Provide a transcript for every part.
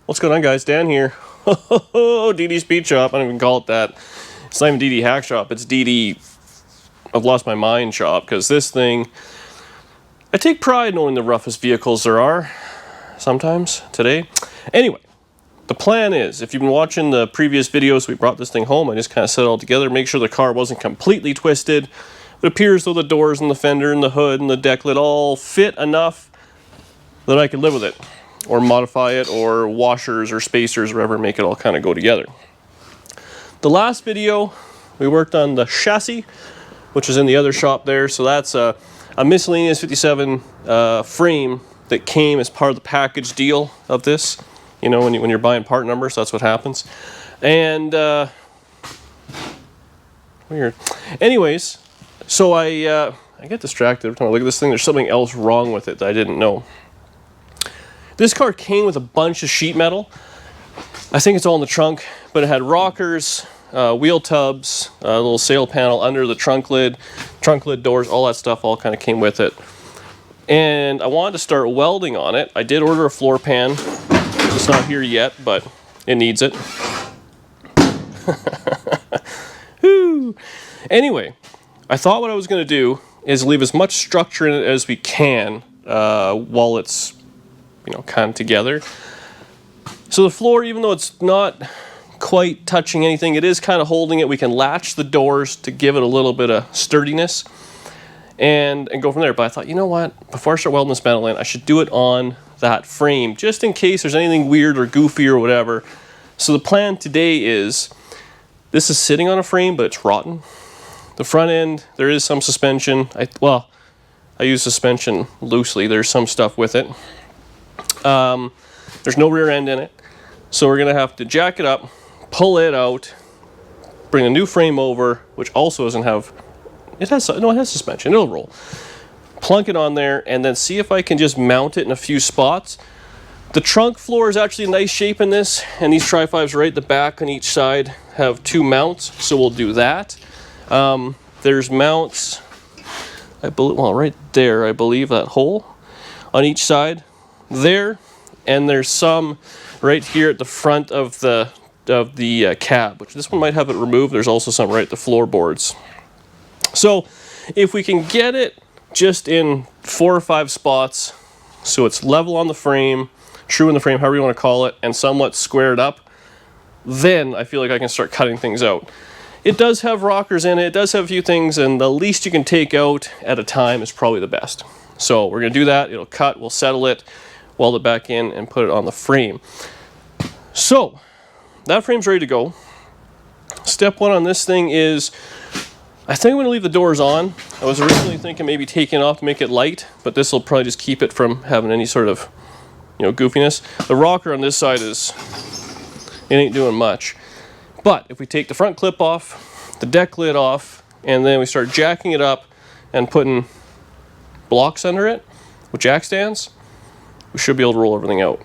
What's going on, guys? Dan here. DD Speed Shop. I don't even call it that. It's not even DD Hack Shop. It's DD I've lost my mind shop, because this thing, I take pride in owning the roughest vehicles there are sometimes today. Anyway, the plan is, if you've been watching the previous videos, we brought this thing home. I just kind of set it all together, make sure the car wasn't completely twisted. It appears though the doors and the fender and the hood and the deck lid all fit enough that I could live with it, or modify it, or washers or spacers, whatever, make it all kind of go together. The last video, we worked on the chassis, which is in the other shop there. So that's a miscellaneous 57 frame that came as part of the package deal of this. You know, when you're buying part numbers, that's what happens. And weird. Anyways, so I get distracted every time I look at this thing. There's something else wrong with it that I didn't know. This car came with a bunch of sheet metal. I think it's all in the trunk, but it had rockers, wheel tubs, a little sail panel under the trunk lid doors, all that stuff all kind of came with it. And I wanted to start welding on it. I did order a floor pan. It's not here yet, but it needs it. Whew. Anyway, I thought what I was going to do is leave as much structure in it as we can while it's, you know, kind of together. So the floor, even though it's not quite touching anything, it is kind of holding it. We can latch the doors to give it a little bit of sturdiness and go from there. But I thought, you know what, before I start welding this metal in, I should do it on that frame, just in case there's anything weird or goofy or whatever. So the plan today is, this is sitting on a frame, but it's rotten. The front end, there is some suspension. I use suspension loosely. There's some stuff with it. There's no rear end in it. So we're gonna have to jack it up, pull it out, bring a new frame over, which also doesn't have, it has suspension, it'll roll. Plunk it on there, and then see if I can just mount it in a few spots. The trunk floor is actually in nice shape in this, and these Tri-5s right at the back on each side have two mounts, so we'll do that. There's mounts, I believe, well, right there, I believe, that hole on each side there, and there's some right here at the front of the cab, which this one might have it removed. There's also some right at the floorboards. So if we can get it just in 4 or 5 spots, so it's level on the frame, true in the frame, however you want to call it, and somewhat squared up, then I feel like I can start cutting things out. It does have rockers in it, it does have a few things, and the least you can take out at a time is probably the best. So we're going to do that. It'll cut, we'll settle it, weld it back in, and put it on the frame. So that frame's ready to go. Step one on this thing is, I think I'm going to leave the doors on. I was originally thinking maybe taking it off to make it light, but this will probably just keep it from having any sort of, you know, goofiness. The rocker on this side it ain't doing much. But if we take the front clip off, the deck lid off, and then we start jacking it up and putting blocks under it with jack stands, we should be able to roll everything out.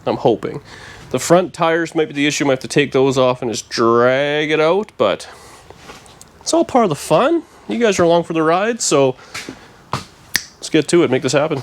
I'm hoping. The front tires might be the issue. I might have to take those off and just drag it out, but it's all part of the fun. You guys are along for the ride, so let's get to it, make this happen.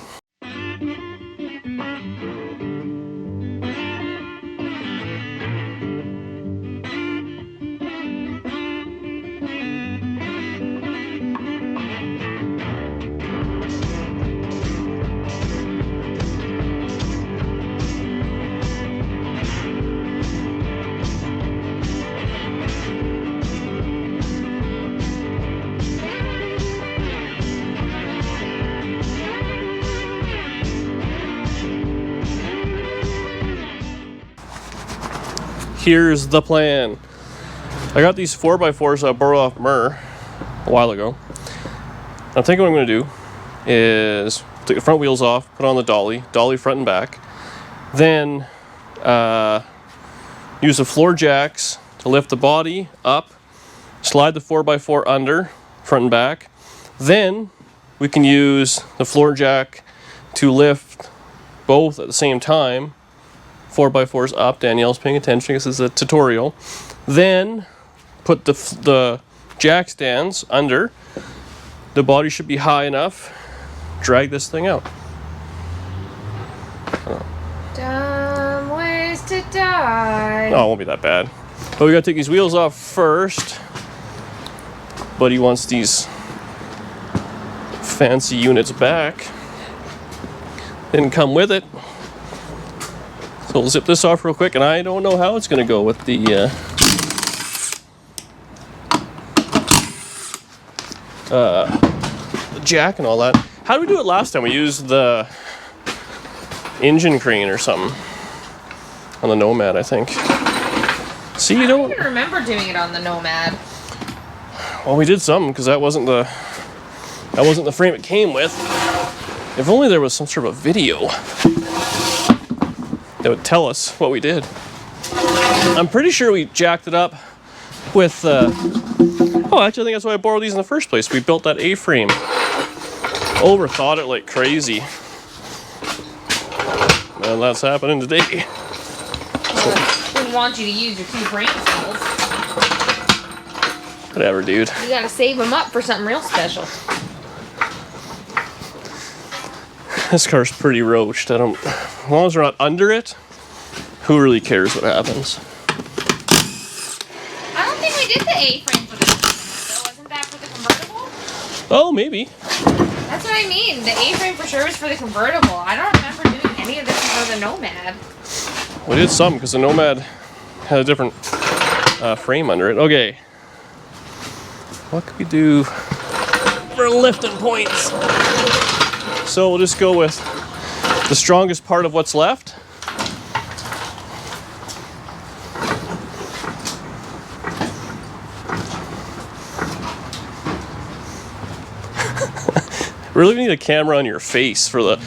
Here's the plan. I got these 4x4s I borrowed off Murr a while ago. I'm thinking what I'm going to do is take the front wheels off, put on the dolly front and back, then use the floor jacks to lift the body up, slide the 4x4 under, front and back. Then we can use the floor jack to lift both at the same time. 4x4s up. Danielle's paying attention because this is a tutorial. Then put the jack stands under. The body should be high enough. Drag this thing out. Dumb ways to die. Oh, it won't be that bad. But we gotta take these wheels off first. Buddy wants these fancy units back. Didn't come with it. So we'll zip this off real quick, and I don't know how it's gonna go with the jack and all that. How did we do it last time? We used the engine crane or something on the Nomad, I think. See, you don't. I don't remember doing it on the Nomad. Well, we did something because that wasn't the frame it came with. If only there was some sort of a video that would tell us what we did. I'm pretty sure we jacked it up with. Oh, actually, I think that's why I borrowed these in the first place. We built that A-frame. Overthought it like crazy. And that's happening today. Didn't want you to use your 2 frame tools. Whatever, dude. You gotta save them up for something real special. This car's pretty roached. As long as we're not under it, who really cares what happens? I don't think we did the A-frame for this. So wasn't that for the convertible? Oh, maybe. That's what I mean. The A-frame for sure was for the convertible. I don't remember doing any of this for the Nomad. We did some because the Nomad had a different frame under it. Okay. What could we do for lifting points? So we'll just go with the strongest part of what's left. Really need a camera on your face for the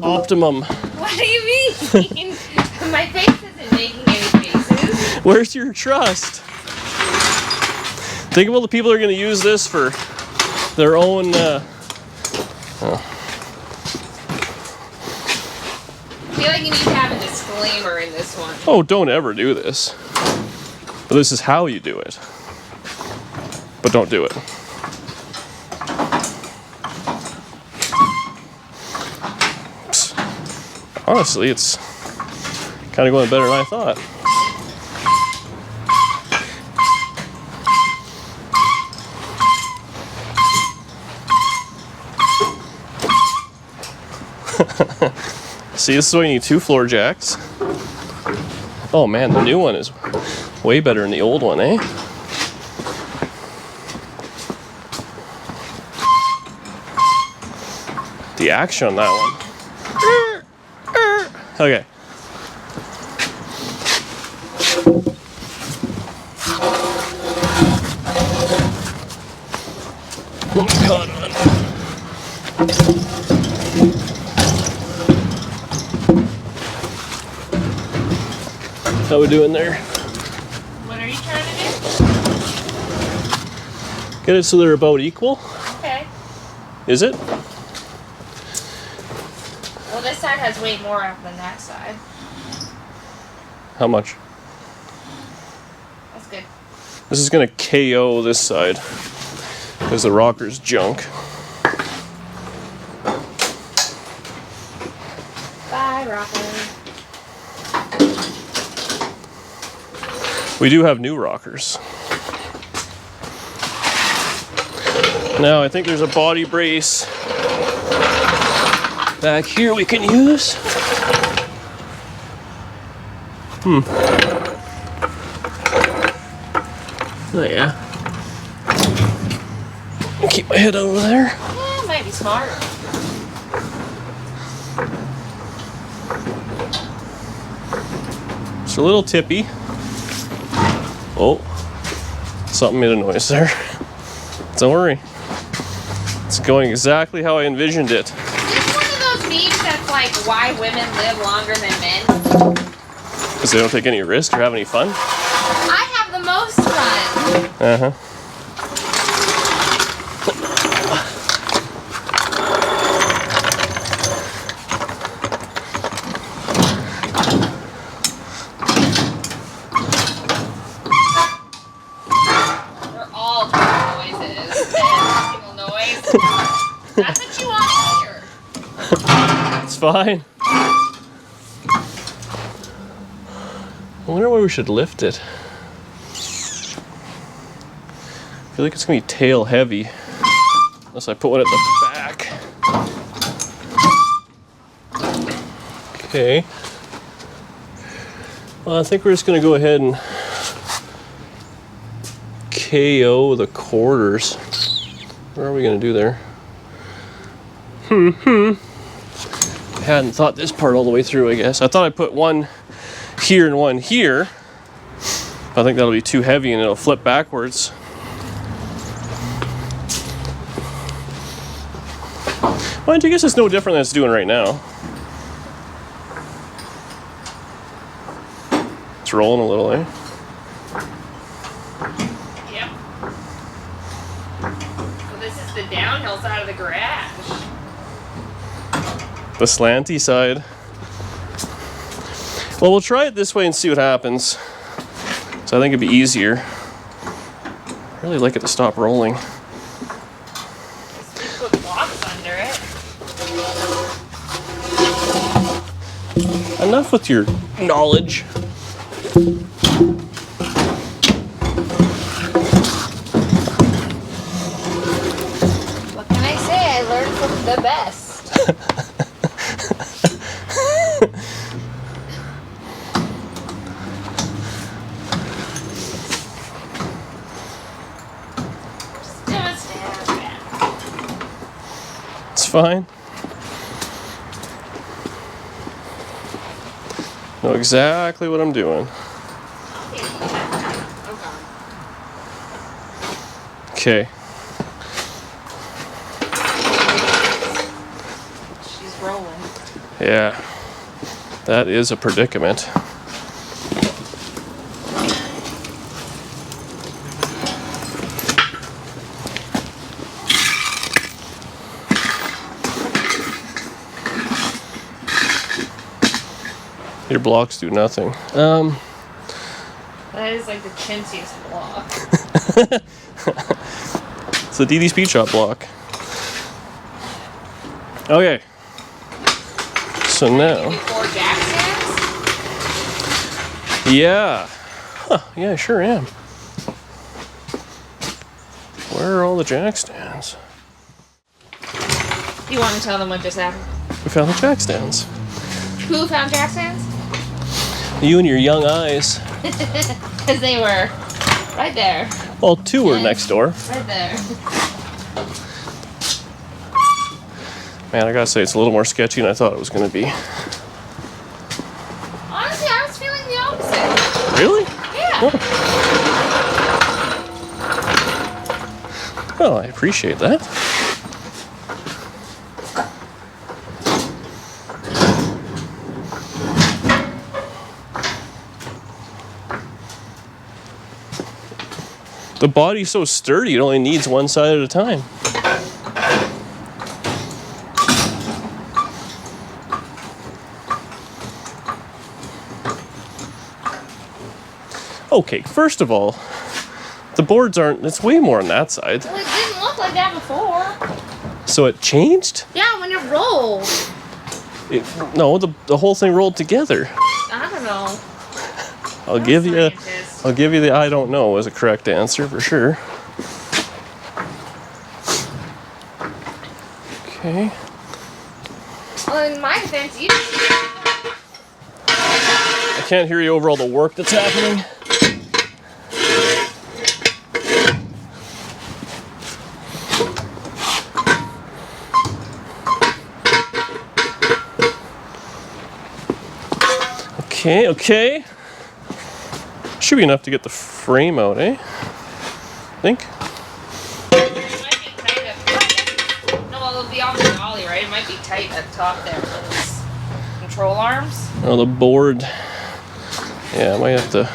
optimum. What do you mean? My face isn't making any faces. Where's your trust? Think of all the people who are going to use this for their own. I feel like you need to have a disclaimer in this one. Oh, don't ever do this. But this is how you do it. But don't do it. Honestly, it's kind of going better than I thought. See, this is why you need 2 floor jacks. Oh man, the new one is way better than the old one, eh? The action on that one. Okay. God. How we doing there? What are you trying to do? Get it so they're about equal. Okay. Is it? Well, this side has way more up than that side. How much? That's good. This is gonna KO this side because the rocker's junk. Bye, rocker. We do have new rockers. Now I think there's a body brace back here we can use. Oh yeah. Keep my head over there. Yeah, might be smart. It's a little tippy. Oh, something made a noise there. Don't worry. It's going exactly how I envisioned it. Is this one of those memes that's like why women live longer than men? Because they don't take any risk or have any fun? I have the most fun. Uh-huh. They're all different noises. Every single noise. That's what you want to hear. It's fine. I wonder why we should lift it. I feel like it's gonna be tail heavy. Unless I put one at the back. Okay. Well, I think we're just gonna go ahead and KO the quarters. What are we gonna do there? I hadn't thought this part all the way through, I guess. I thought I'd put one here and one here. I think that'll be too heavy and it'll flip backwards. Well, I guess it's no different than it's doing right now. It's rolling a little, eh? Yep. So this is the downhill side of the garage. The slanty side. Well, we'll try it this way and see what happens. So I think it'd be easier. I really like it to stop rolling. You put blocks under it. Enough with your knowledge. What can I say? I learned from the best. It's fine. Know exactly what I'm doing. Okay. She's rolling. Yeah. That is a predicament. Your blocks do nothing. That is like the chintziest block. It's the DD Speed Shop block. Okay. So now. Before jack stands? Yeah. Huh, yeah, I sure am. Where are all the jack stands? You want to tell them what just happened? We found the jack stands. Who found jack stands? You and your young eyes. Because they were right there. Well, two were next door. Right there. Man, I gotta say, it's a little more sketchy than I thought it was gonna be. Honestly, I was feeling the opposite. Really? Yeah. Oh. Well, I appreciate that. The body's so sturdy, it only needs one side at a time. Okay, first of all, the boards aren't, it's way more on that side. Well, it didn't look like that before. So it changed? Yeah, when it rolled. No, the whole thing rolled together. I don't know. I'll give you the I don't know as a correct answer for sure. Okay. Well, in my defense, you didn't. I can't hear you over all the work that's happening. Okay. Should be enough to get the frame out, eh? I think. It might be tight up. No, well, it'll be off the dolly, right? It might be tight at the top there for those control arms. Oh, the board. Yeah, I might have to.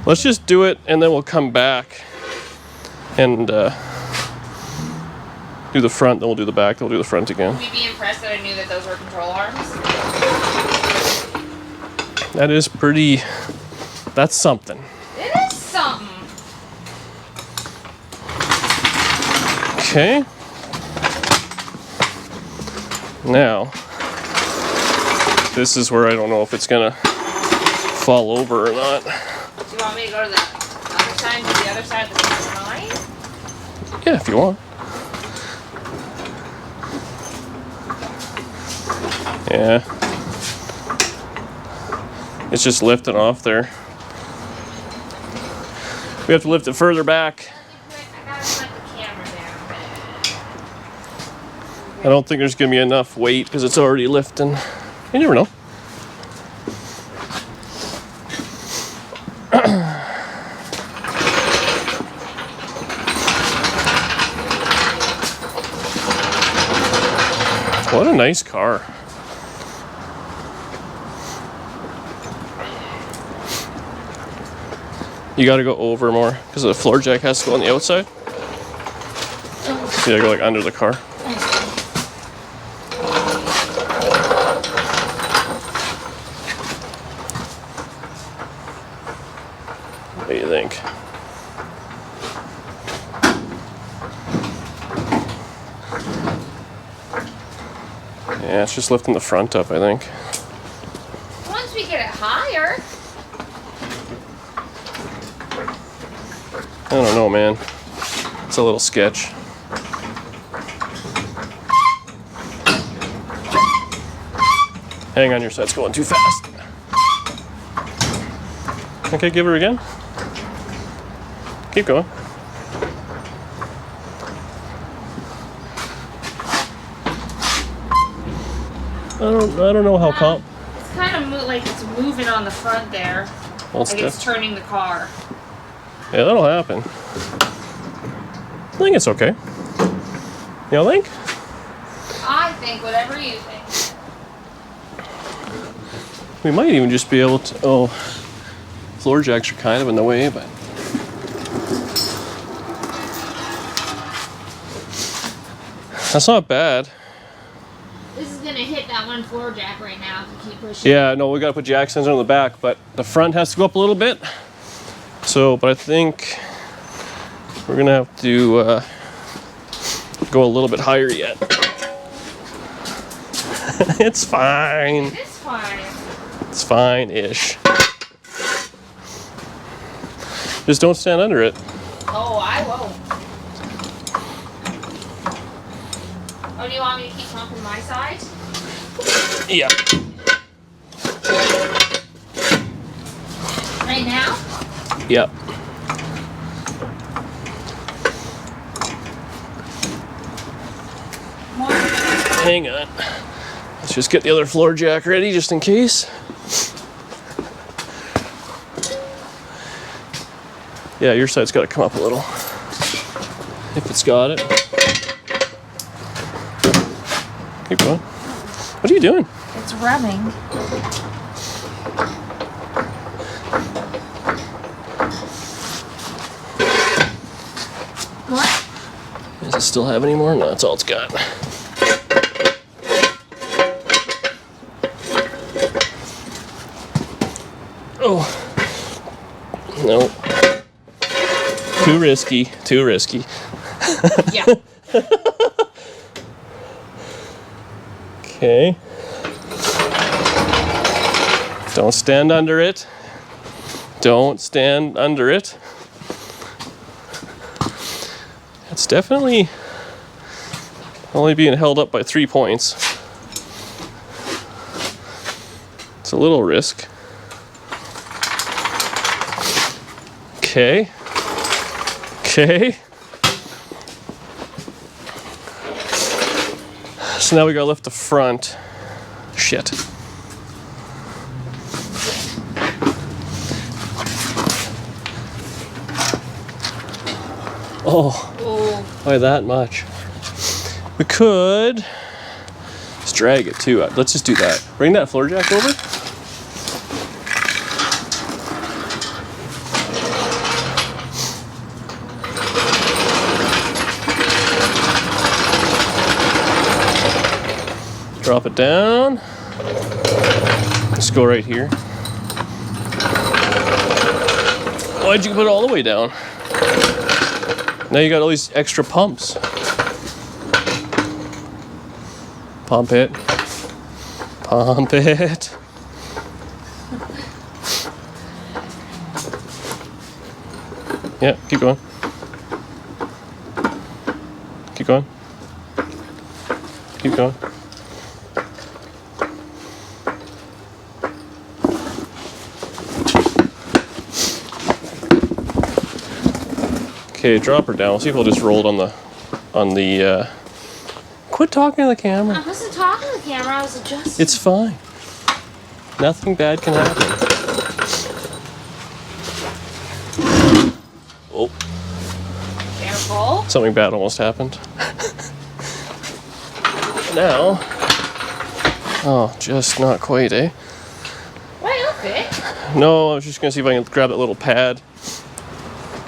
Let's just do it, and then we'll come back and do the front. Then we'll do the back. Then we'll do the front again. Would you be impressed that I knew that those were control arms? That is pretty. That's something. It is something. Okay. Now, this is where I don't know if it's gonna fall over or not. Do you want me to go to the other side, to the other side of the line? Yeah, if you want. Yeah. It's just lifting off there. We have to lift it further back. I gotta put the camera down. I don't think there's going to be enough weight because it's already lifting. You never know. What a nice car. You got to go over more because the floor jack has to go on the outside. So you got to go like under the car. What do you think? Yeah, it's just lifting the front up, I think. Once we get it higher. I don't know, man. It's a little sketch. Hang on, your set's going too fast. Okay, give her again. Keep going. I don't know how calm. It's kind of like it's moving on the front there. Well, Like it's turning the car. Yeah, that'll happen. I think it's okay. You don't think? I think whatever you think. We might even just be able to. Oh, floor jacks are kind of in the way, but. That's not bad. This is gonna hit that one floor jack right now if you keep pushing. Yeah, no, we gotta put jack stands on the back, but the front has to go up a little bit. So, but I think we're gonna have to go a little bit higher yet. It's fine. It's fine. It's fine-ish. Just don't stand under it. Oh, I won't. Oh, do you want me to keep pumping my side? Yeah. Right now? Yep. More? Hang on. Let's just get the other floor jack ready just in case. Yeah, your side's got to come up a little. If it's got it. Keep going. What are you doing? It's rubbing. What? Does it still have any more? No, that's all it's got. Oh. No. Too risky. Too risky. Yeah. Okay. Don't stand under it. Don't stand under it. It's definitely only being held up by 3 points. It's a little risk. Okay. Okay. So now we gotta lift the front. Shit. Oh, by that much. We could just drag it too. Let's just do that. Bring that floor jack over. Drop it down. Let's go right here. Why'd you put it all the way down? Now you got all these extra pumps. Pump it. Pump it. Yeah, keep going. Keep going. Keep going. Okay, drop her down. See if we'll just roll it on the. Quit talking to the camera. I wasn't talking to the camera. I was adjusting. It's fine. Nothing bad can happen. Oh. Careful. Something bad almost happened. Now. Oh, just not quite, eh? Well, it'll fit. No, I was just gonna see if I can grab that little pad.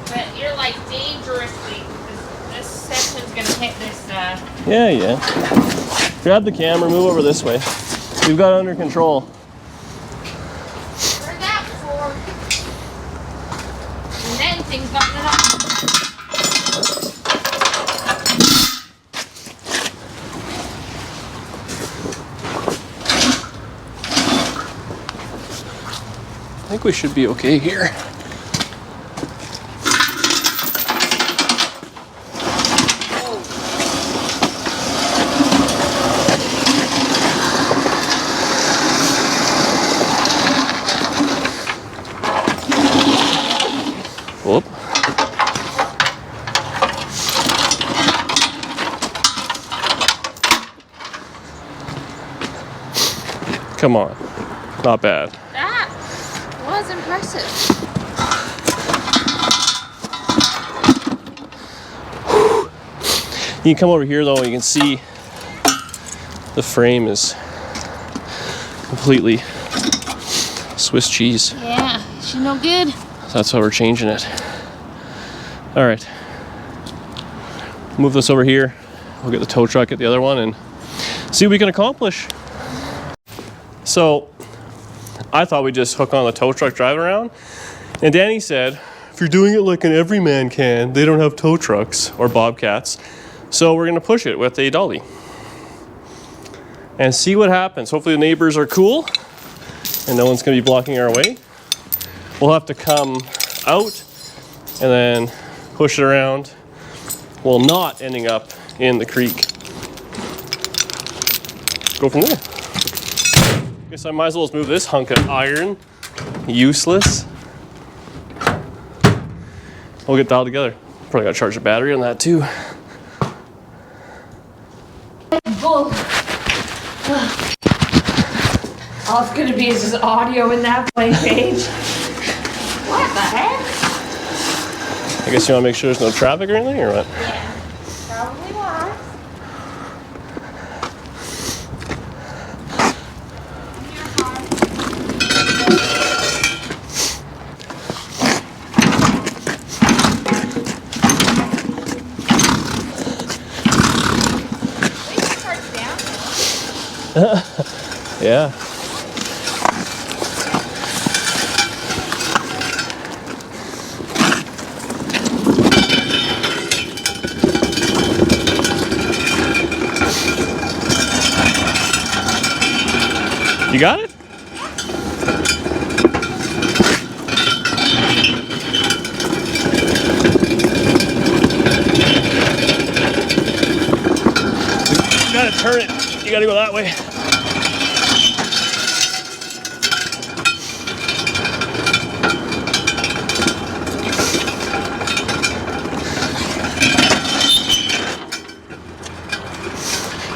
But you're like dangerously. This section's gonna hit this. Yeah. Grab the camera, move over this way. We've got it under control. Heard that before. And then things got it up. I think we should be okay here. Whoop. Come on. Not bad. That was impressive. You can come over here though, and you can see the frame is completely Swiss cheese. Yeah, she's no good. So that's why we're changing it. All right. Move this over here. We'll get the tow truck at the other one and see what we can accomplish. So I thought we'd just hook on the tow truck, drive around. And Danny said, if you're doing it like an everyman can, they don't have tow trucks or bobcats. So we're gonna push it with a dolly and see what happens. Hopefully the neighbors are cool and no one's gonna be blocking our way. We'll have to come out and then push it around while not ending up in the creek. Go from there. Guess I might as well just move this hunk of iron. Useless. We'll get dialed together. Probably gotta charge the battery on that too. Bull. All it's gonna be is just audio in that blank page. What the heck? I guess you wanna make sure there's no traffic or anything, or what? Yeah, probably was. Yeah. You got it? You gotta turn it. You gotta go that way.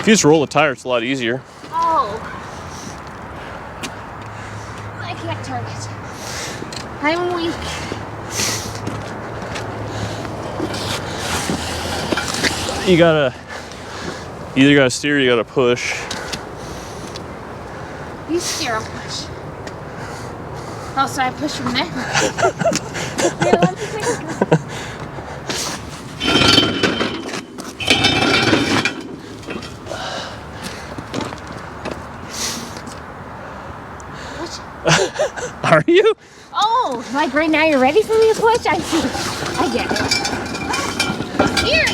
If you just roll the tire, it's a lot easier. Oh. I can't turn it. I'm weak. You either gotta steer or you gotta push. You steer, I'll push. Oh, so I push from there? Here, let me take a look. Are you? Oh, like right now you're ready for me to push? I see. I get it. Here.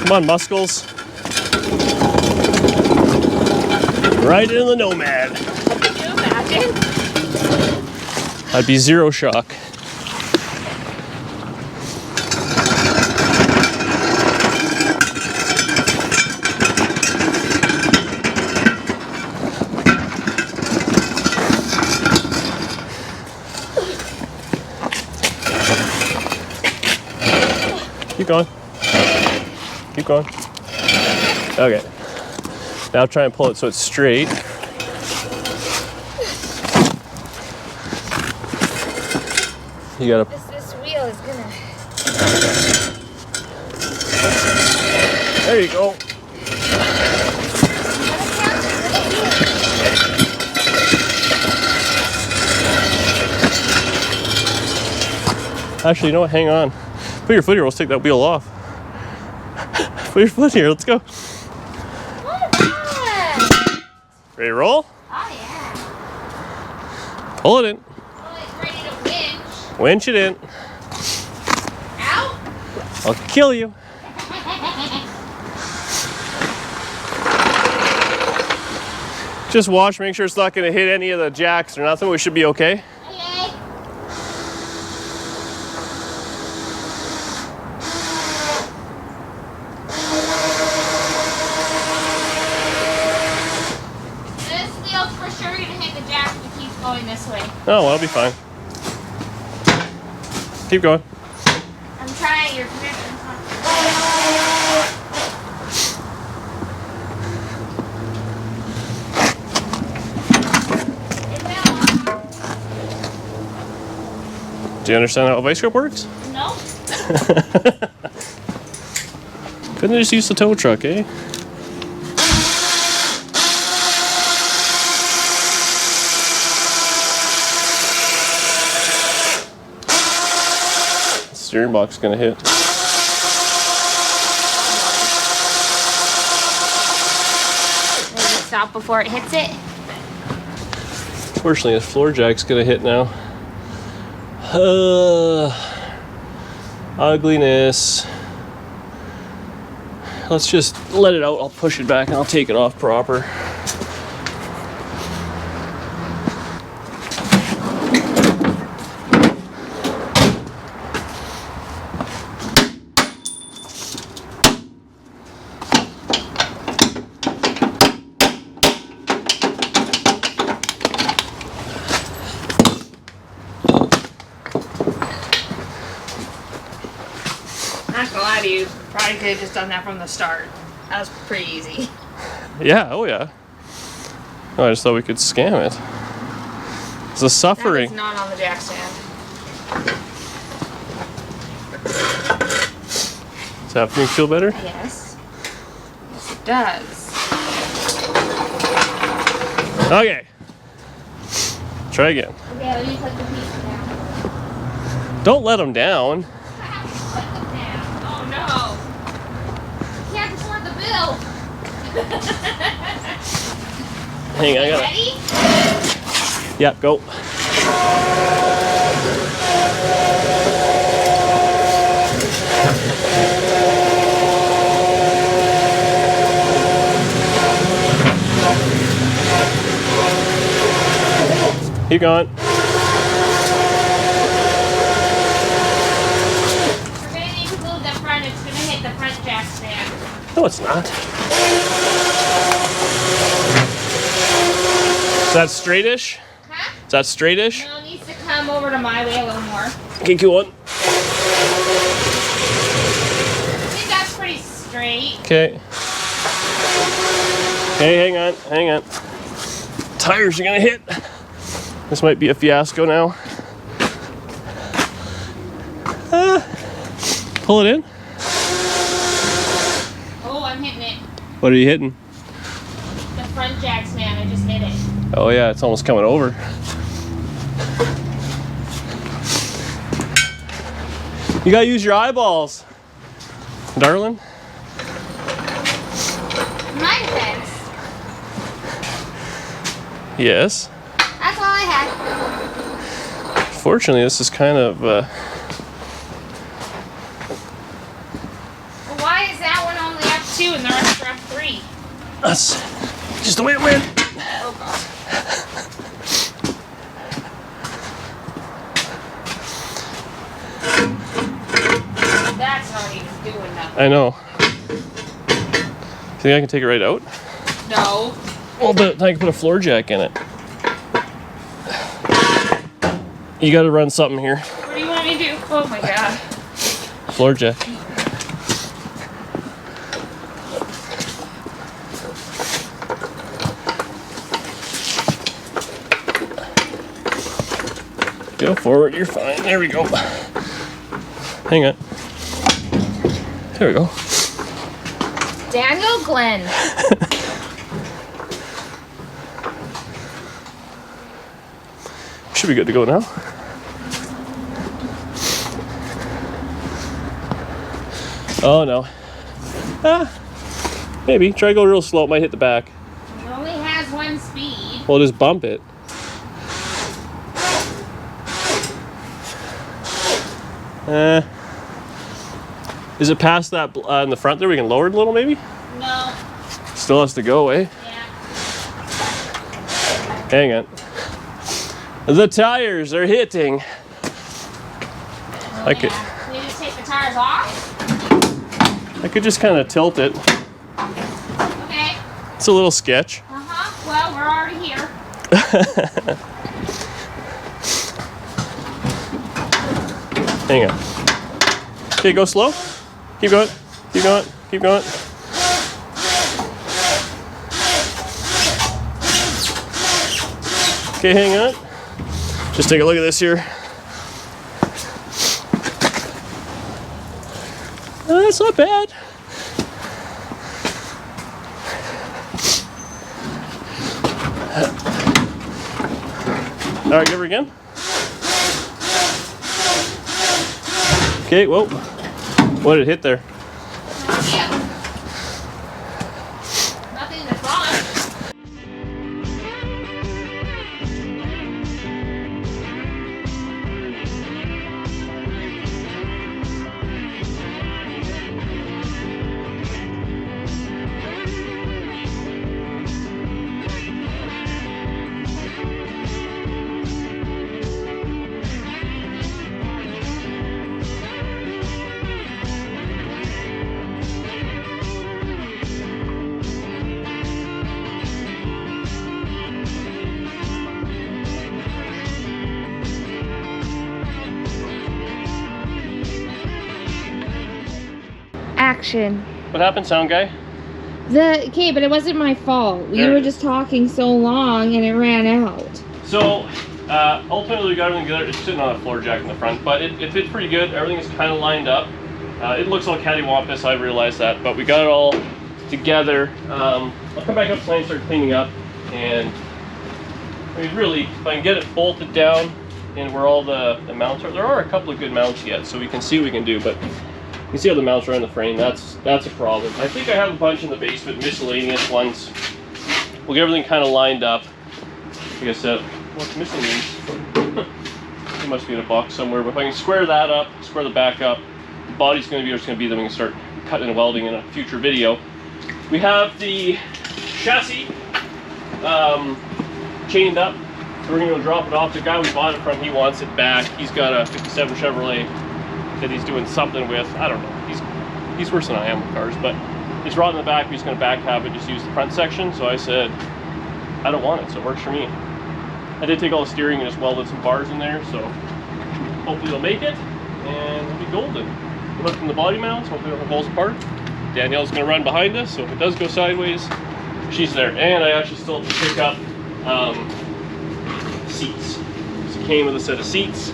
Come on, muscles. Right in the Nomad. Can you imagine? I'd be zero shock. Keep going. Keep going. Okay. Now try and pull it so it's straight. You gotta. This wheel is gonna. There you go. Actually, you know what? Hang on. Put your foot here. Let's take that wheel off. Put your foot here. Let's go. Ready to roll? Oh yeah. Pull it in. Well, it's ready to winch. Winch it in. Out. I'll kill you. Just watch, make sure it's not going to hit any of the jacks or nothing. We should be okay. Okay. This wheel's for sure going to hit the jack if it keeps going this way. Oh, well, I'll be fine. Keep going. I'm trying your connection's not. Do you understand how a vice grip works? No. Couldn't they just use the tow truck, eh? The steering box is gonna hit. Maybe stop before it hits it. Fortunately, the floor jack's gonna hit now. Ugliness. Let's just let it out. I'll push it back and I'll take it off proper. Not gonna lie to you, probably could have just done that from the start. That was pretty easy. Yeah, oh yeah. Oh, I just thought we could scam it. It's the That suffering. is not on the jack stand. Does that make me feel better? Yes. Yes, it does. Okay. Try again. Okay, let me put the piece down. Don't let them down. Oh no! You can't afford the bill. Hang on, I gotta. Ready? Yeah, go. Keep going. We're gonna need to move the front. It's gonna hit the front jack stand. No, it's not. Is that straightish? Huh? Is that straightish? No, it needs to come over to my way a little more. Okay, keep going. I think that's pretty straight. Okay. Okay, hang on, hang on. Tires are gonna hit. This might be a fiasco now. Pull it in. Oh, I'm hitting it. What are you hitting? The front jack stand. I just hit it. Oh yeah, it's almost coming over. You gotta use your eyeballs, darling. My defense. Yes. That's all I had. Fortunately, this is kind of. Well, why is that one only F2 and the rest are F3? That's just the way it went. Oh god. That's not even doing nothing. I know. Think I can take it right out? No. Well, but I can put a floor jack in it. You got to run something here. What do you want me to do? Oh my god. Floor jack. Go forward, you're fine. There we go. Hang on. There we go. Daniel Glenn. Should be good to go now. Oh no. Maybe. Try to go real slow. It might hit the back. It only has one speed. Well, just bump it. Is it past that in the front there? We can lower it a little, maybe? No. Still has to go, eh? Yeah. Hang on. The tires are hitting. Oh, I could, yeah. Can you just take the tires off? I could just kind of tilt it. Okay. It's a little sketch. Uh-huh. Well, we're already here. Hang on. Okay, go slow. Keep going. Keep going. Keep going. Okay, hang on. Just take a look at this here. That's not bad. All right, give her again. Okay, whoa. What did it hit there? Yeah. Nothing that's wrong. Action. What happened, sound guy? Okay, but it wasn't my fault. There You it were is. just talking so long and it ran out. So, ultimately we got everything together. It's sitting on a floor jack in the front, but it fits pretty good. Everything is kind of lined up. It looks all cattywampus, I realize that, but we got it all together. I'll come back up tonight and start cleaning up, and I mean, really, if I can get it bolted down and where all the mounts are, there are a couple of good mounts yet, so we can see what we can do, but you can see how the mounts are on the frame. That's a problem. I think I have a bunch in the basement, miscellaneous ones. We'll get everything kind of lined up. Like I said, what's missing these? It must be in a box somewhere, but if I can square that up, square the back up, the body's going to be what's going to be, then we can start cutting and welding in a future video. We have the chassis chained up, so we're going to go drop it off. The guy we bought it from, he wants it back. He's got a 57 Chevrolet that he's doing something with. I don't know. He's worse than I am with cars, but it's rotting in the back. He's going to back have it, just use the front section. So I said, I don't want it, so it works for me. I did take all the steering and just welded some bars in there, so hopefully they'll make it, and we'll be golden. We're lifting the body mounts, hopefully it falls apart. Danielle's going to run behind us, so if it does go sideways, she's there. And I actually still have to pick up seats. So it came with a set of seats,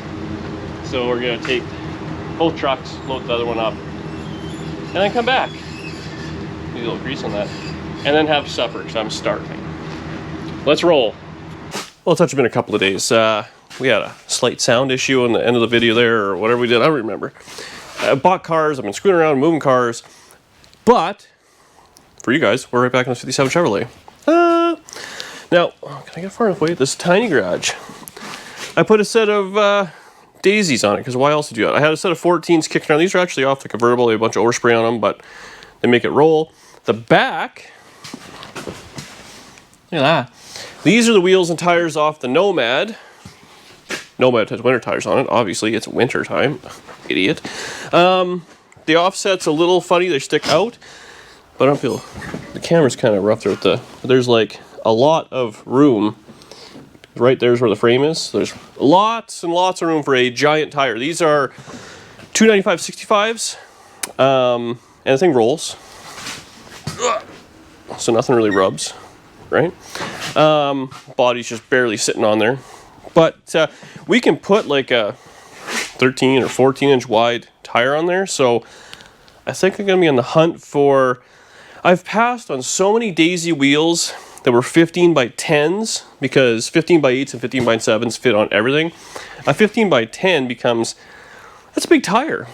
so we're going to take both trucks, load the other one up, and then come back. Need a little grease on that. And then have supper, because I'm starving. Let's roll. Well, it's actually been a couple of days. We had a slight sound issue on the end of the video there, or whatever we did, I don't remember. I bought cars, I've been screwing around, moving cars, but for you guys, we're right back in the 57 Chevrolet. Now, can I get far enough away? This tiny garage. I put a set of daisies on it, because why else would you do that? I had a set of 14s kicking around. These are actually off the convertible. They have a bunch of overspray on them, but they make it roll. The back Look at that. These are the wheels and tires off the Nomad. Nomad has winter tires on it. Obviously, it's winter time. Idiot. The offset's a little funny. They stick out. But I don't feel... The camera's kind of rough there with the... There's like a lot of room. Right there's where the frame is. So there's lots and lots of room for a giant tire. These are 295 65s. And the thing rolls. So nothing really rubs. Right? Body's just barely sitting on there. But we can put like a 13 or 14 inch wide tire on there. So I think I'm going to be on the hunt for... I've passed on so many Daisy wheels that were 15 by 10s because 15 by 8s and 15 by 7s fit on everything. A 15 by 10 becomes... That's a big tire.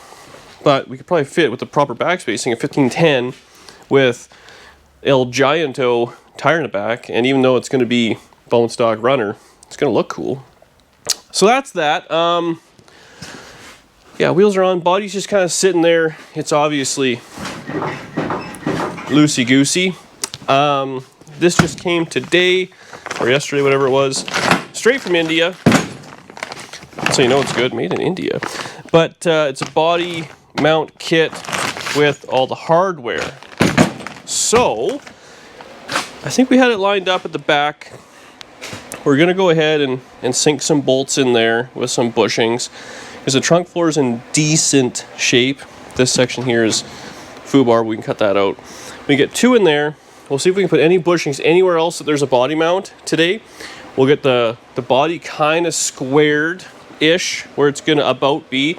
But we could probably fit with the proper back spacing a 1510 with El Gianto tire in the back. And even though it's going to be bone stock runner, it's going to look cool. So that's that. Yeah, wheels are on. Body's just kind of sitting there. It's obviously loosey-goosey. This just came today, or yesterday, whatever it was. Straight from India. So you know it's good. Made in India. But it's a body mount kit with all the hardware. So, I think we had it lined up at the back. We're going to go ahead and sink some bolts in there with some bushings. Because the trunk floor is in decent shape. This section here is foobar. We can cut that out. We get 2 in there. We'll see if we can put any bushings anywhere else that there's a body mount today. We'll get the body kind of squared-ish where it's going to about be.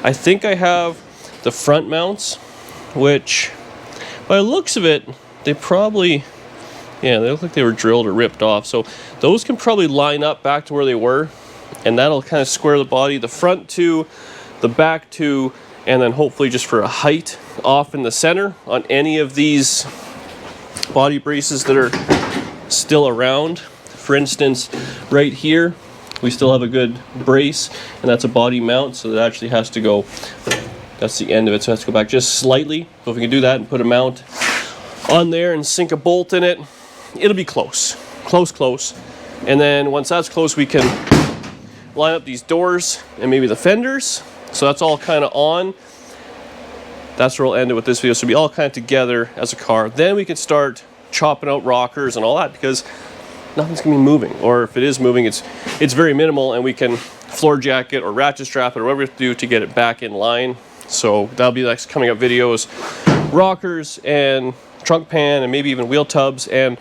I think I have the front mounts, which by the looks of it, they probably... Yeah, they look like they were drilled or ripped off. So those can probably line up back to where they were. And that'll kind of square the body. The front 2, the back 2, and then hopefully just for a height off in the center on any of these body braces that are still around. For instance, right here, we still have a good brace. And that's a body mount. So that actually has to go... That's the end of it. So it has to go back just slightly. So if we can do that and put a mount on there and sink a bolt in it, it'll be close. Close. And then once that's close, we can line up these doors and maybe the fenders. So that's all kind of on. That's where we'll end it with this video. So it'll be all kind of together as a car. Then we can start chopping out rockers and all that because nothing's going to be moving. Or if it is moving, it's very minimal and we can floor jack it or ratchet strap it or whatever we have to do to get it back in line. So that'll be next coming up videos. Rockers and trunk pan and maybe even wheel tubs. And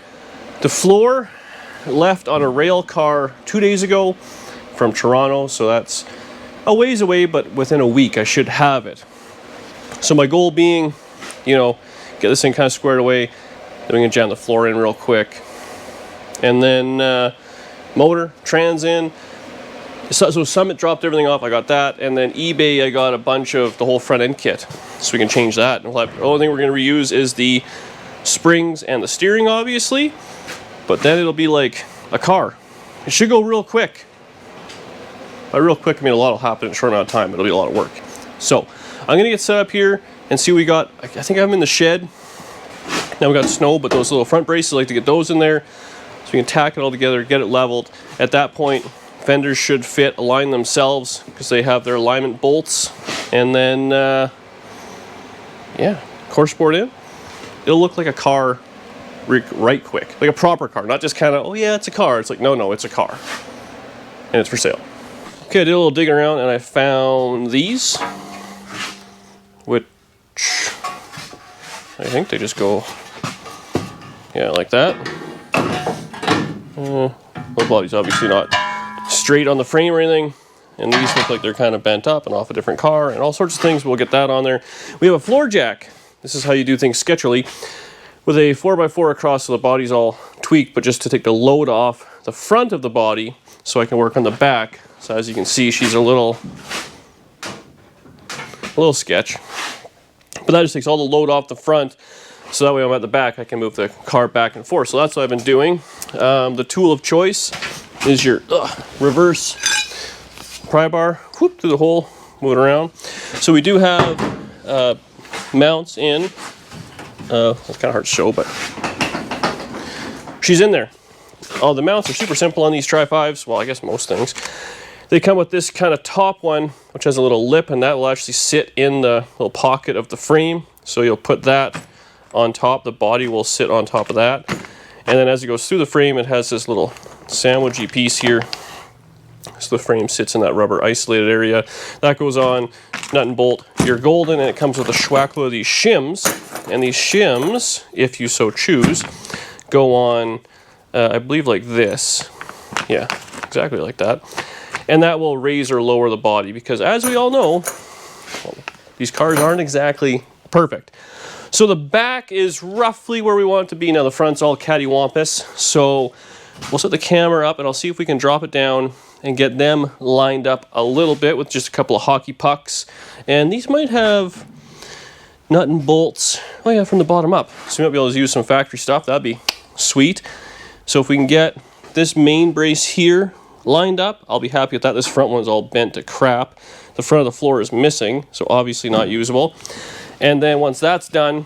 the floor left on a rail car 2 days ago from Toronto, so that's a ways away, but within a week I should have it. So my goal being, get this thing kind of squared away, then we can jam the floor in real quick. And then motor, trans in. So Summit dropped everything off, I got that. And then eBay, I got a bunch of the whole front end kit. So we can change that. And the only thing we're going to reuse is the springs and the steering, obviously. But then it'll be like a car. It should go real quick. By real quick, I mean a lot will happen in a short amount of time. It'll be a lot of work. So I'm going to get set up here and see what we got. I think I'm in the shed. Now we got snow, but those little front braces, I like to get those in there. So we can tack it all together, get it leveled. At that point, fenders should fit, align themselves because they have their alignment bolts. And then, core sport in. It'll look like a car right quick. Like a proper car, not just kind of, oh yeah, it's a car. It's like, no, it's a car. And it's for sale. Okay, I did a little digging around and I found these, which I think they just go, like that. The body's obviously not straight on the frame or anything, and these look like they're kind of bent up and off a different car and all sorts of things. We'll get that on there. We have a floor jack. This is how you do things sketchily. With a 4x4 across, so the body's all tweaked, but just to take the load off the front of the body so I can work on the back. So as you can see, she's a little sketch. But that just takes all the load off the front, so that way when I'm at the back, I can move the car back and forth. So that's what I've been doing. The tool of choice is your reverse pry bar. Whoop, through the hole, move it around. So we do have mounts in. It's kind of hard to show, but she's in there. the mounts are super simple on these Tri-5s. Well, I guess most things. They come with this kind of top one, which has a little lip, and that will actually sit in the little pocket of the frame. So you'll put that on top. The body will sit on top of that. And then as it goes through the frame, it has this little sandwichy piece here. So the frame sits in that rubber isolated area. That goes on, nut and bolt. You're golden, and it comes with a schwackload of these shims. And these shims, if you so choose, go on, I believe like this. Yeah, exactly like that. And that will raise or lower the body, because as we all know, well, these cars aren't exactly perfect. So the back is roughly where we want it to be. Now the front's all cattywampus. So we'll set the camera up and I'll see if we can drop it down and get them lined up a little bit with just a couple of hockey pucks. And these might have nut and bolts, oh yeah, from the bottom up. So we might be able to use some factory stuff. That'd be sweet. So if we can get this main brace here lined up, I'll be happy with that. This front one's all bent to crap. The front of the floor is missing, so obviously not usable. And then once that's done,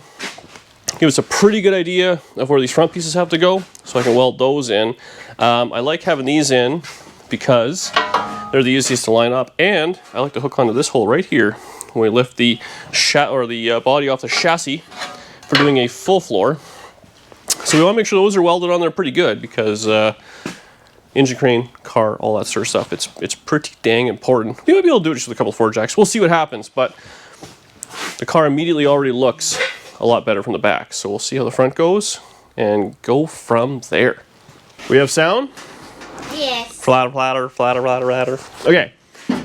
give us a pretty good idea of where these front pieces have to go, so I can weld those in. I like having these in because they're the easiest to line up, and I like to hook onto this hole right here when we lift the body off the chassis for doing a full floor. So we want to make sure those are welded on there pretty good, because engine crane, car, all that sort of stuff, it's pretty dang important. We might be able to do it just with a couple of 4-jacks. We'll see what happens, but the car immediately already looks a lot better from the back. So we'll see how the front goes and go from there. We have sound? Yes. Flatter, flatter, flatter, flatter, flatter. Okay,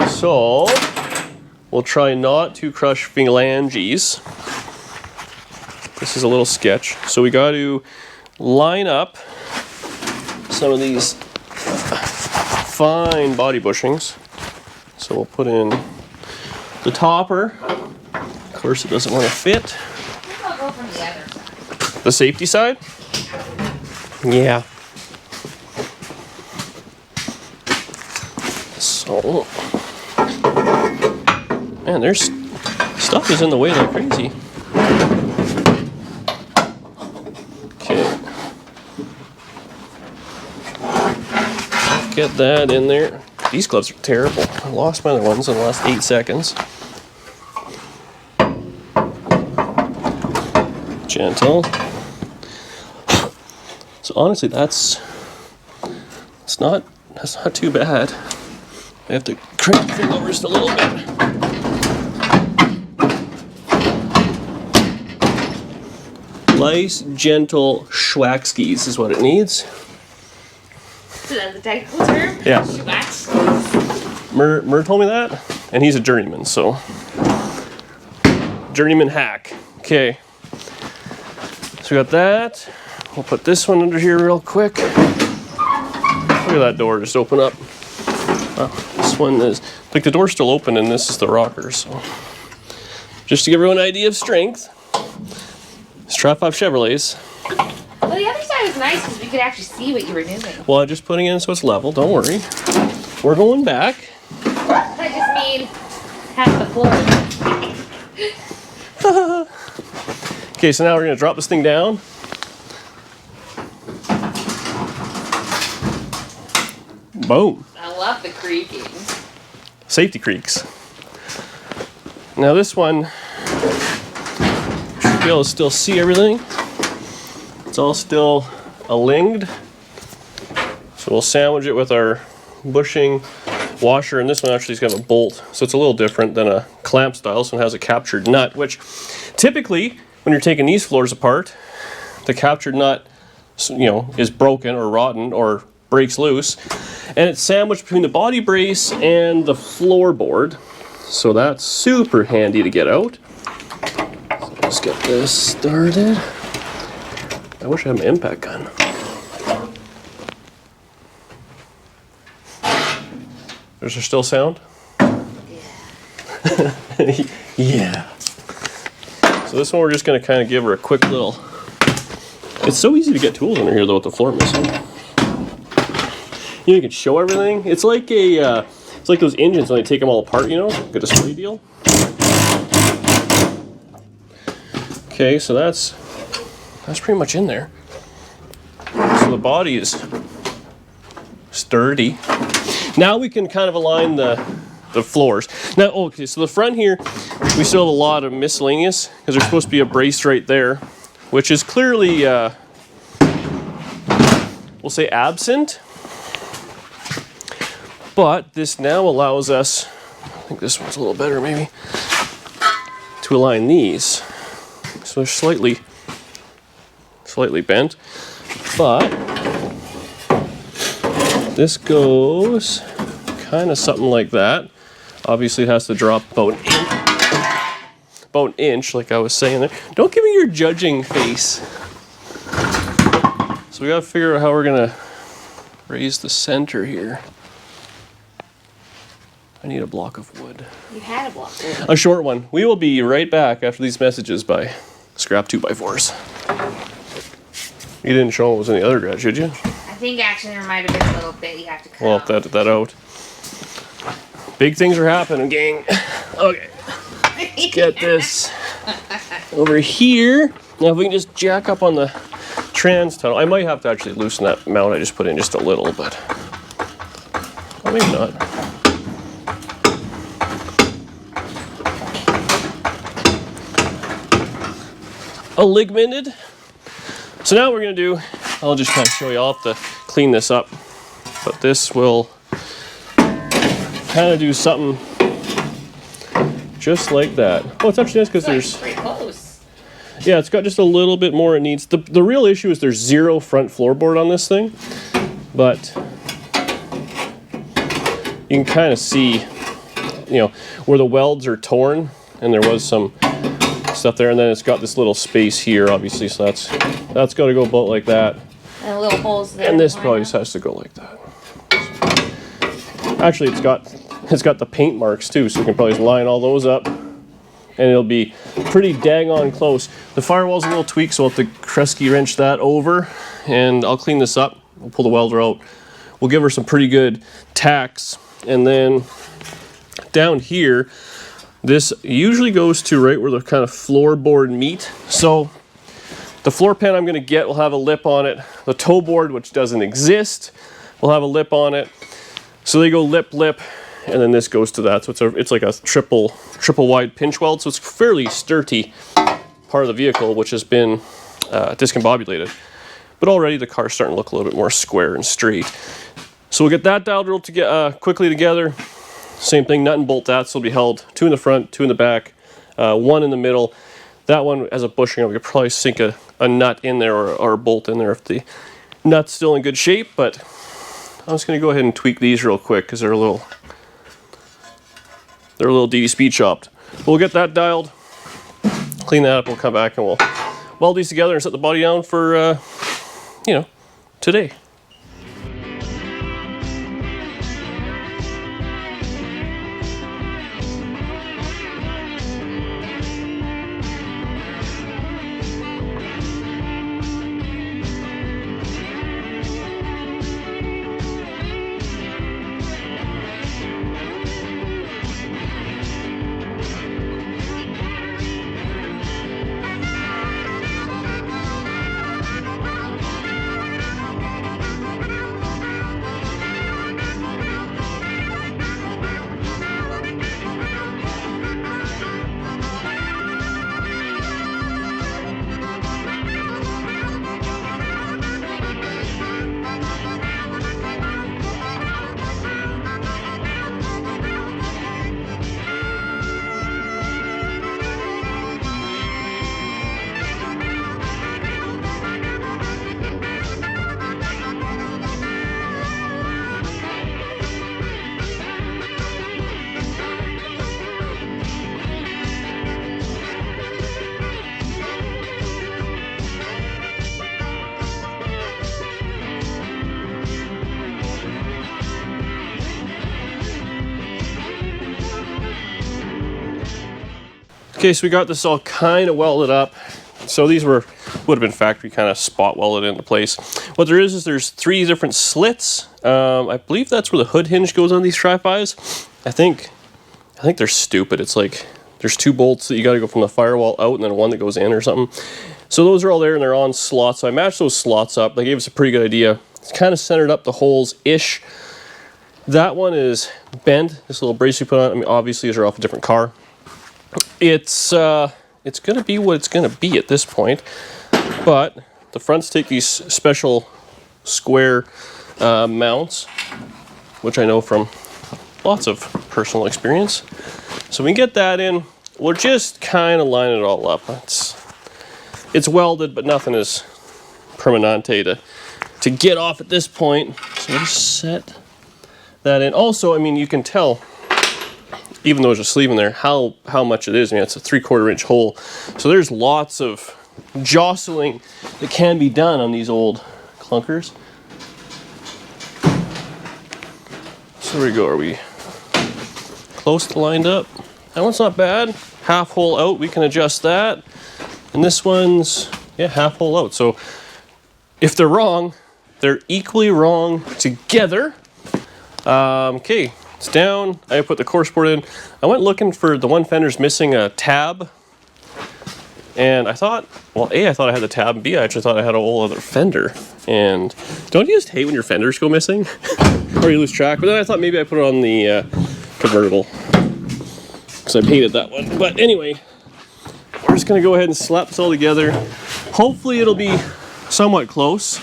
so we'll try not to crush phalanges. This is a little sketch. So we got to line up some of these fine body bushings. So we'll put in the topper. Of course, it doesn't want to fit. I'll go from the other side. The safety side? Yeah. So, man, there's stuff is in the way like crazy. Okay. Get that in there. These gloves are terrible. I lost my other ones in the last 8 seconds. Gentle. So honestly, that's not too bad. I have to crank the thing over just a little bit. Nice, gentle schwackskis is what it needs. So that's the technical term? Yeah. Schwackskis. Mur told me that, and he's a journeyman, so. Journeyman hack. Okay. So we got that. We'll put this one under here real quick. Look at that door just open up. Wow, this one is, like the door's still open and this is the rocker, so. Just to give everyone an idea of strength. It's Tri-5 Chevrolets. Well, the other side was nice because we could actually see what you were doing. Well, I'm just putting it in so it's level, don't worry. We're going back. I just mean half the floor. Okay, so now we're gonna drop this thing down. Boom. I love the creaking. Safety creaks. Now this one, should be able to still see everything. It's all still linged. So we'll sandwich it with our bushing washer, and this one actually is got a bolt, so it's a little different than a clamp style. This one has a captured nut, which typically when you're taking these floors apart, the captured nut, you know, is broken or rotten or breaks loose, and it's sandwiched between the body brace and the floorboard, so that's super handy to get out. So let's get this started. I wish I had my impact gun. Is there still sound? Yeah. Yeah. So this one we're just going to kind of give her a quick little... It's so easy to get tools under here though with the floor missing. You can show everything. It's like it's like those engines when they take them all apart, you know? Get a spray deal. Okay, so that's pretty much in there. So the body is sturdy. Now we can kind of align the floors. Now, okay, so the front here, we still have a lot of miscellaneous because there's supposed to be a brace right there, which is clearly, we'll say absent. But this now allows us, I think this one's a little better maybe, to align these. So they're slightly bent, but this goes kind of something like that. Obviously it has to drop about an inch, like I was saying there. Don't give me your judging face. So we gotta figure out how we're gonna raise the center here. I need a block of wood. You had a block of wood. A short one. We will be right back after these messages by scrap 2x4s. You didn't show what was in the other garage, did you? I think actually there might have been a little bit you have to cut Well, off. edit that out. Big things are happening, gang. Okay. Get this over here. Now if we can just jack up on the trans tunnel. I might have to actually loosen that mount I just put in just a little, but oh, maybe not. Aligmented. So now what we're gonna do, I'll just kind of show you, I'll have to clean this up, but this will kind of do something just like that. Oh, it's actually nice because there's, pretty close. yeah, it's got just a little bit more it needs. The real issue is there's zero front floorboard on this thing, but you can kind of see, you know, where the welds are torn, and there was some stuff there, and then it's got this little space here, obviously, so that's got to go about like that. And little holes there. And this probably just has to go like that. Actually, it's got the paint marks too, so you can probably line all those up, and it'll be pretty dang on close. The firewall's a little tweaked, so I'll have to crusty wrench that over, and I'll clean this up. We'll pull the welder out. We'll give her some pretty good tacks, and then down here, this usually goes to right where the kind of floorboard meet. So the floor pan I'm going to get will have a lip on it. The toe board, which doesn't exist, will have a lip on it. So they go lip, and then this goes to that. So it's like a triple wide pinch weld. So it's a fairly sturdy part of the vehicle, which has been discombobulated. But already the car's starting to look a little bit more square and straight. So we'll get that dialed real quickly together. Same thing, nut and bolt that, so it'll be held 2 in the front, 2 in the back, 1 in the middle. That one, as a bushing, we could probably sink a nut in there or a bolt in there if the nut's still in good shape, but I'm just going to go ahead and tweak these real quick because they're a little DD speed chopped. We'll get that dialed, clean that up, we'll come back and we'll weld these together and set the body down for, today. Okay, so we got this all kind of welded up. So these would have been factory kind of spot welded into place. What there is there's 3 different slits. I believe that's where the hood hinge goes on these Tri-Fis. I think they're stupid. It's like there's 2 bolts that you got to go from the firewall out and then one that goes in or something. So those are all there and they're on slots. So I matched those slots up. They gave us a pretty good idea It's kind of centered up the holes-ish. That one is bent. This little brace we put on, I mean, obviously these are off a different car. It's gonna be what it's gonna be at this point. But the fronts take these special square mounts, which I know from lots of personal experience. So we can get that in. We'll just kind of line it all up. It's welded, but nothing is permanente to get off at this point. So we'll just set that in. Also, I mean, you can tell, even though there's a sleeve in there, how much it is. I mean, it's a 3/4 inch hole. So there's lots of jostling that can be done on these old clunkers. So there we go. Are we close to lined up? That one's not bad. Half hole out, we can adjust that. And this one's, yeah, half hole out. So if they're wrong, they're equally wrong together. Okay, it's down. I put the core support in. I went looking for the one fender's missing a tab. And I thought, well, A, I thought I had the tab, and B, I actually thought I had a whole other fender. And don't you just hate when your fenders go missing? Or you lose track? But then I thought maybe I put it on the convertible, because I painted that one. But anyway, we're just gonna go ahead and slap this all together. Hopefully it'll be somewhat close.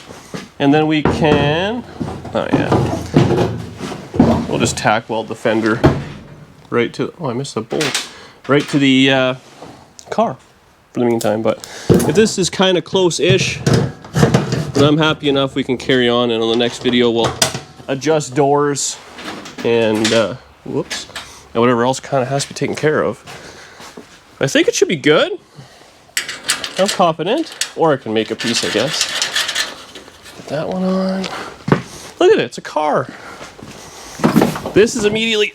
And then we can, oh yeah, we'll just tack weld the fender right to, oh, I missed a bolt, right to the car for the meantime. But if this is kind of close-ish, then I'm happy enough we can carry on, and on the next video we'll adjust doors and whoops, and whatever else kind of has to be taken care of. I think it should be good. I'm confident, or I can make a piece, I guess. Put that one on. Look at it, it's a car. This is immediately,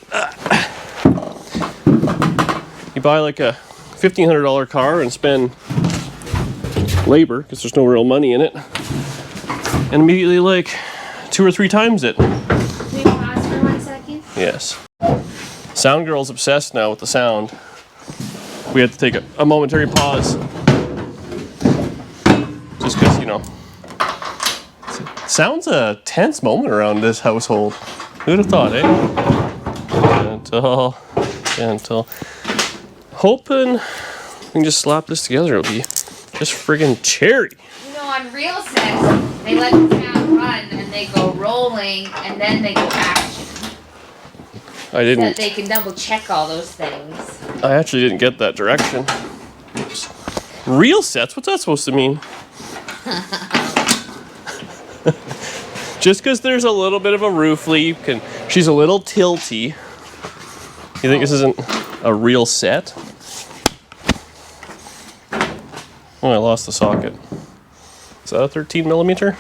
you buy like a $1,500 car and spend labor, because there's no real money in it, and immediately like 2 or 3 times it. Can we pause for 1 second? Yes. Sound girl's obsessed now with the sound. We had to take a momentary pause. Just because, you know, sound's a tense moment around this household. Who'd have thought, eh? Gentle, gentle. Hoping we can just slap this together. It'll be just friggin' cherry. You know, on real sets, they let the sound run and they go rolling and then they go action. I didn't. So that they can double check all those things. I actually didn't get that direction. Oops. Real sets? What's that supposed to mean? Just because there's a little bit of a roof leak and she's a little tilty. You think this isn't a real set? Oh, I lost the socket. Is that a 13 millimeter?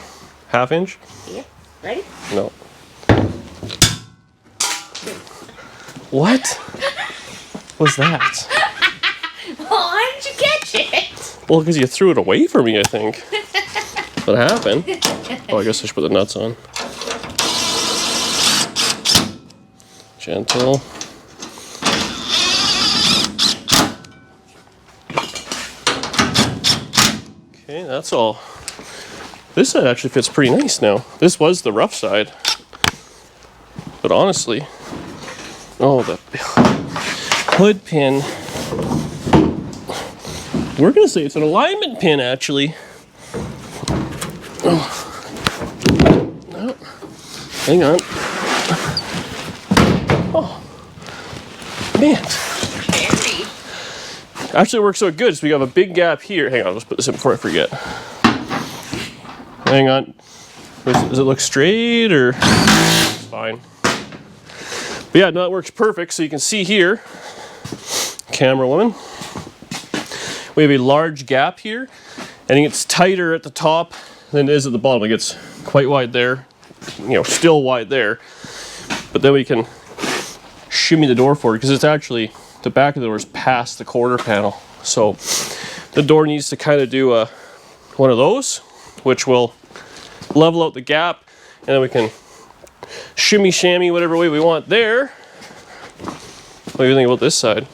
Half inch? Yeah. Ready? No. What was that? Well, how did you catch it? Well, because you threw it away from me, I think. What happened? Oh, I guess I should put the nuts on. Gentle. Okay, that's all. This side actually fits pretty nice now. This was the rough side. But honestly, oh, the hood pin. We're gonna say it's an alignment pin, actually. Oh. No. Hang on. Oh, man. Very. Actually, it works so good. So we have a big gap here. Hang on, let's put this in before I forget. Hang on. Does it look straight or? It's fine. But yeah, no, it works perfect. So you can see here, camera woman, we have a large gap here. I think it's tighter at the top than it is at the bottom. It gets quite wide there, you know, still wide there. But then we can shimmy the door forward because it's actually, the back of the door is past the quarter panel. So the door needs to kind of do one of those, which will level out the gap, and then we can shimmy shammy whatever way we want there. What do you think about this side?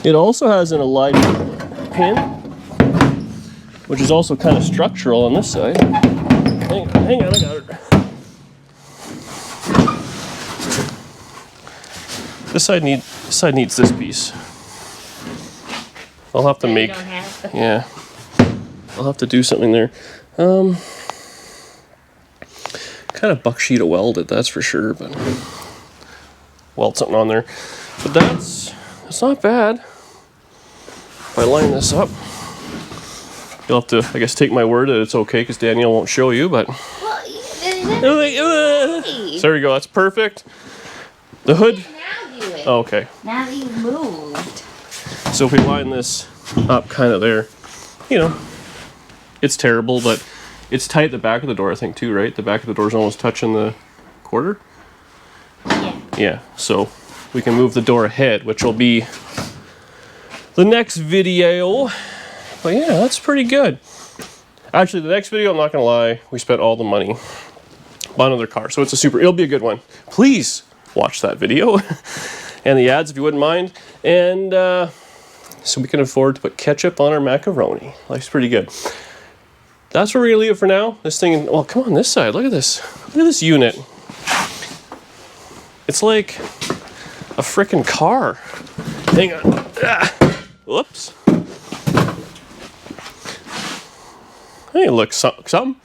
It also has an alignment pin, which is also kind of structural on this side. hang on, I got her. This side needs this piece. I'll have to make. You don't have to. Yeah. I'll have to do something there. Kind of bucksheet welded, that's for sure, but weld something on there. But that's not bad. If I line this up, you'll have to, I guess, take my word that it's okay because Danielle won't show you, but Well, there we go, that's perfect. The hood. now do it. Oh, okay. Now that you've moved. So if we line this up kind of there, you know, it's terrible, but it's tight at the back of the door, I think, too, right? The back of the door's almost touching the quarter. Yeah. Yeah, so we can move the door ahead, which will be the next video. But yeah, that's pretty good. Actually, the next video, I'm not gonna lie, we spent all the money on another car, so it'll be a good one. Please watch that video and the ads if you wouldn't mind. And so we can afford to put ketchup on our macaroni. Life's pretty good. That's where we're gonna leave it for now. This thing, well, come on this side. Look at this. Look at this unit. It's like a frickin' car. Hang on. Whoops. Hey, look, something.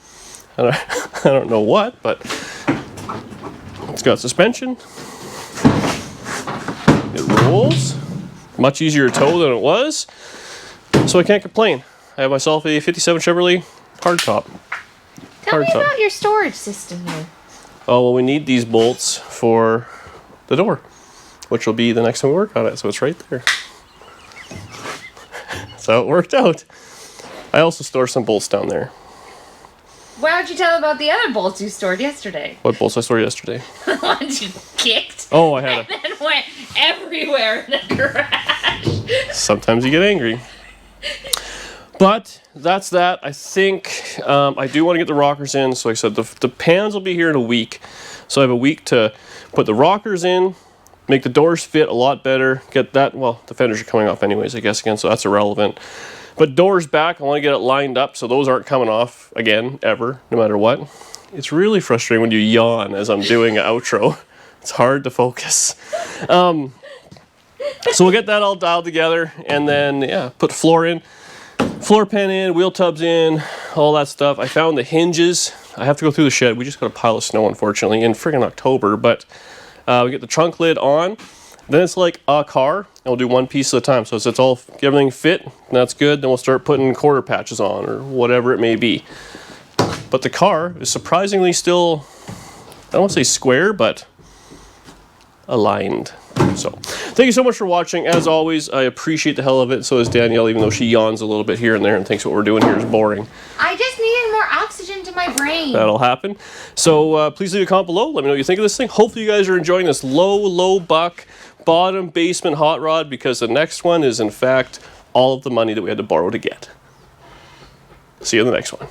I don't know what, but it's got suspension. It rolls. Much easier to tow than it was. So I can't complain. I have myself a 57 Chevrolet hardtop. Tell me about your storage system here. Oh, well, we need these bolts for the door, which will be the next time we work on it. So it's right there. So it worked out. I also store some bolts down there. Why don't you tell about the other bolts you stored yesterday? What bolts I stored yesterday? The ones you kicked. Oh, I had And then went everywhere in the garage. Sometimes you get angry. But that's that. I think I do want to get the rockers in. So like I said, the pans will be here in a week. So I have a week to put the rockers in, make the doors fit a lot better, get that, well, the fenders are coming off anyways, I guess, again, so that's irrelevant. But doors back, I want to get it lined up so those aren't coming off again, ever, no matter what. It's really frustrating when you yawn as I'm doing an outro. It's hard to focus. So we'll get that all dialed together and then, yeah, put floor in. Floor pan in, wheel tubs in, all that stuff. I found the hinges. I have to go through the shed. We just got a pile of snow, unfortunately, in friggin' October. But we get the trunk lid on. Then it's like a car, and we'll do one piece at a time. So it's all, get everything fit, and that's good. Then we'll start putting quarter patches on, or whatever it may be. But the car is surprisingly still, I don't want to say square, but aligned. So, thank you so much for watching. As always, I appreciate the hell of it. So does Danielle, even though she yawns a little bit here and there and thinks what we're doing here is boring. I just needed more oxygen to my brain. That'll happen. So please leave a comment below. Let me know what you think of this thing. Hopefully you guys are enjoying this low buck, bottom basement hot rod, because the next one is, in fact, all of the money that we had to borrow to get. See you in the next one.